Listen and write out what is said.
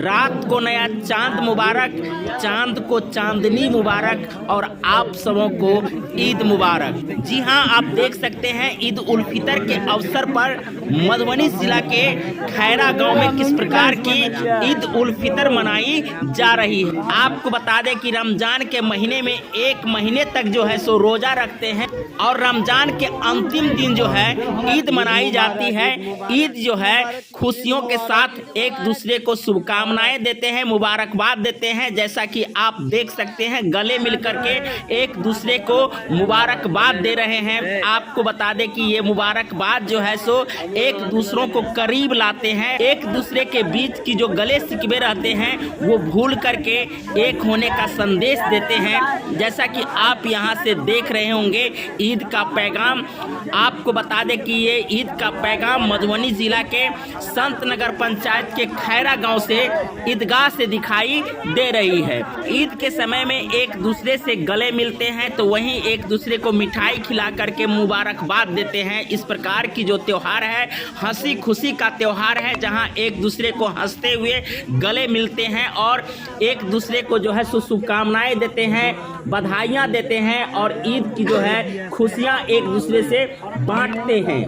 रात को नया चांद मुबारक, चांद को चांदनी मुबारक और आप सबों को ईद मुबारक। जी हाँ, आप देख सकते हैं ईद उल फितर के अवसर पर मधुबनी जिला के खैरा गांव में किस प्रकार की ईद उल फितर मनाई जा रही है। आपको बता दें कि रमजान के महीने में 1 महीने तक जो है सो रोजा रखते हैं और रमजान के अंतिम दिन जो है ईद मनाई जाती है। ईद जो है खुशियों के साथ एक दूसरे को शुभकामनाएं देते हैं, मुबारकबाद देते हैं। जैसा कि आप देख सकते हैं गले मिल करके एक दूसरे को मुबारकबाद दे रहे हैं। आपको बता दें कि ये मुबारकबाद जो है सो एक दूसरों को करीब लाते हैं। एक दूसरे के बीच की जो गले शिकवे रहते हैं वो भूल करके एक होने का संदेश देते हैं। जैसा कि आप यहाँ से देख रहे होंगे ईद का पैगाम। आपको बता दें कि ये ईद का पैगाम मधुबनी जिला के संत नगर पंचायत के खैरा गांव से ईदगाह से दिखाई दे रही है। ईद के समय में एक दूसरे से गले मिलते हैं तो वहीं एक दूसरे को मिठाई खिला करके मुबारकबाद देते हैं। इस प्रकार की जो त्योहार है हंसी खुशी का त्योहार है, जहां एक दूसरे को हंसते हुए गले मिलते हैं और एक दूसरे को जो है शुभकामनाएं देते हैं, बधाइयां देते हैं और ईद की जो है खुशियां एक दूसरे से बांटते हैं।